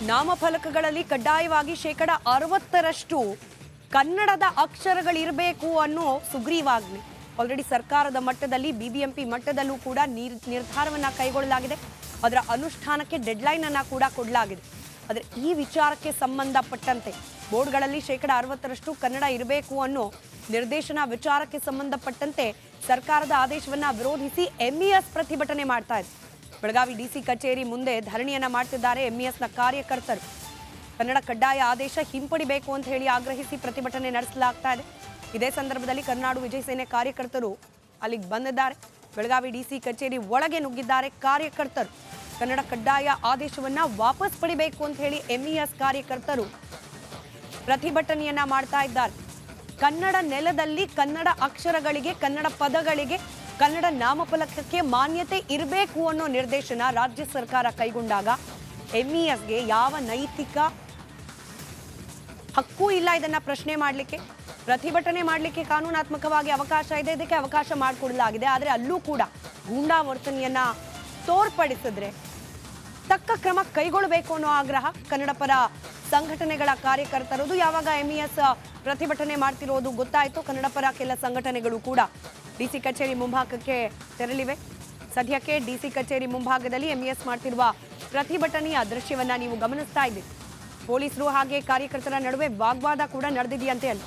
ನಾಮಫಲಕಗಳಲ್ಲಿ ಕಡ್ಡಾಯವಾಗಿ 60% ಕನ್ನಡದ ಅಕ್ಷರಗಳಿರಬೇಕು ಅನ್ನೋ ಸುಗ್ರೀವಾಜ್ಞೆ ಆಲ್ರೆಡಿ ಸರ್ಕಾರದ ಮಟ್ಟದಲ್ಲಿ ಬಿಬಿಎಂಪಿ ಮಟ್ಟದಲ್ಲೂ ಕೂಡ ನಿರ್ಧಾರವನ್ನ ಕೈಗೊಳ್ಳಲಾಗಿದೆ. ಅದರ ಅನುಷ್ಠಾನಕ್ಕೆ ಡೆಡ್ಲೈನ್ ಅನ್ನು ಕೂಡ ಕೊಡಲಾಗಿದೆ. ಆದರೆ ಈ ವಿಚಾರಕ್ಕೆ ಸಂಬಂಧಪಟ್ಟಂತೆ ಬೋರ್ಡ್ಗಳಲ್ಲಿ 60% ಕನ್ನಡ ಇರಬೇಕು ಅನ್ನೋ ನಿರ್ದೇಶನ ವಿಚಾರಕ್ಕೆ ಸಂಬಂಧಪಟ್ಟಂತೆ ಸರ್ಕಾರದ ಆದೇಶವನ್ನ ವಿರೋಧಿಸಿ ಎಂಇಎಸ್ ಪ್ರತಿಭಟನೆ ಮಾಡ್ತಾ ಇದೆ. ಬೆಳಗಾವಿ ಡಿಸಿ ಕಚೇರಿ ಮುಂದೆ ಧರಣಿಯನ್ನ ಮಾಡ್ತಿದ್ದಾರೆ ಎಂಇಎಸ್ನ ಕಾರ್ಯಕರ್ತರು. ಕನ್ನಡ ಕಡ್ಡಾಯ ಆದೇಶ ಹಿಂಪಡಿಬೇಕು ಅಂತ ಹೇಳಿ ಆಗ್ರಹಿಸಿ ಪ್ರತಿಭಟನೆ ನಡೆಸಲಾಗ್ತಾ ಇದೆ. ಇದೇ ಸಂದರ್ಭದಲ್ಲಿ ಕರ್ನಾಡು ವಿಜಯ ಸೇನೆ ಕಾರ್ಯಕರ್ತರು ಅಲ್ಲಿಗೆ ಬಂದಿದ್ದಾರೆ. ಬೆಳಗಾವಿ ಡಿಸಿ ಕಚೇರಿ ಒಳಗೆ ನುಗ್ಗಿದ್ದಾರೆ ಕಾರ್ಯಕರ್ತರು. ಕನ್ನಡ ಕಡ್ಡಾಯ ಆದೇಶವನ್ನ ವಾಪಸ್ ಪಡಿಬೇಕು ಅಂತ ಹೇಳಿ ಎಂಇಎಸ್ ಕಾರ್ಯಕರ್ತರು ಪ್ರತಿಭಟನೆಯನ್ನ ಮಾಡ್ತಾ ಇದ್ದಾರೆ. ಕನ್ನಡ ನೆಲದಲ್ಲಿ ಕನ್ನಡ ಅಕ್ಷರಗಳಿಗೆ, ಕನ್ನಡ ಪದಗಳಿಗೆ, ಕನ್ನಡ ನಾಮಫಲಕಕ್ಕೆ ಮಾನ್ಯತೆ ಇರಬೇಕು ಅನ್ನೋ ನಿರ್ದೇಶನ ರಾಜ್ಯ ಸರ್ಕಾರ ಕೈಗೊಂಡಾಗ ಎಂಇಎಸ್ಗೆ ಯಾವ ನೈತಿಕ ಹಕ್ಕು ಇಲ್ಲ ಇದನ್ನ ಪ್ರಶ್ನೆ ಮಾಡಲಿಕ್ಕೆ. ಪ್ರತಿಭಟನೆ ಮಾಡಲಿಕ್ಕೆ ಕಾನೂನಾತ್ಮಕವಾಗಿ ಅವಕಾಶ ಇದೆ, ಇದಕ್ಕೆ ಅವಕಾಶ ಮಾಡಿಕೊಡಲಾಗಿದೆ. ಆದರೆ ಅಲ್ಲೂ ಕೂಡ ಗೂಂಡಾ ವರ್ತನೆಯನ್ನ ತೋರ್ಪಡಿಸಿದ್ರೆ ತಕ್ಕ ಕ್ರಮ ಕೈಗೊಳ್ಳಬೇಕು ಅನ್ನೋ ಆಗ್ರಹ ಕನ್ನಡ ಪರ ಸಂಘಟನೆಗಳ ಕಾರ್ಯಕರ್ತರದು. ಯಾವಾಗ ಎಂಇಎಸ್ ಪ್ರತಿಭಟನೆ ಮಾಡ್ತಿರೋದು ಗೊತ್ತಾಯಿತು, ಕನ್ನಡ ಪರ ಕೆಲ ಸಂಘಟನೆಗಳು ಕೂಡ ಡಿಸಿ ಕಚೇರಿ ಮುಂಭಾಗಕ್ಕೆ ತೆರಳಿವೆ. ಸದ್ಯಕ್ಕೆ ಡಿಸಿ ಕಚೇರಿ ಮುಂಭಾಗದಲ್ಲಿ ಎಂಇಎಸ್ ಮಾಡ್ತಿರುವ ಪ್ರತಿಭಟನೆಯ ದೃಶ್ಯವನ್ನ ನೀವು ಗಮನಿಸ್ತಾ ಇದ್ದೀರಿ. ಪೊಲೀಸರು ಹಾಗೆ ಕಾರ್ಯಕರ್ತರ ನಡುವೆ ವಾಗ್ವಾದ ಕೂಡ ನಡೆದಿದೆಯಂತೆ ಅಲ್ಲಿ.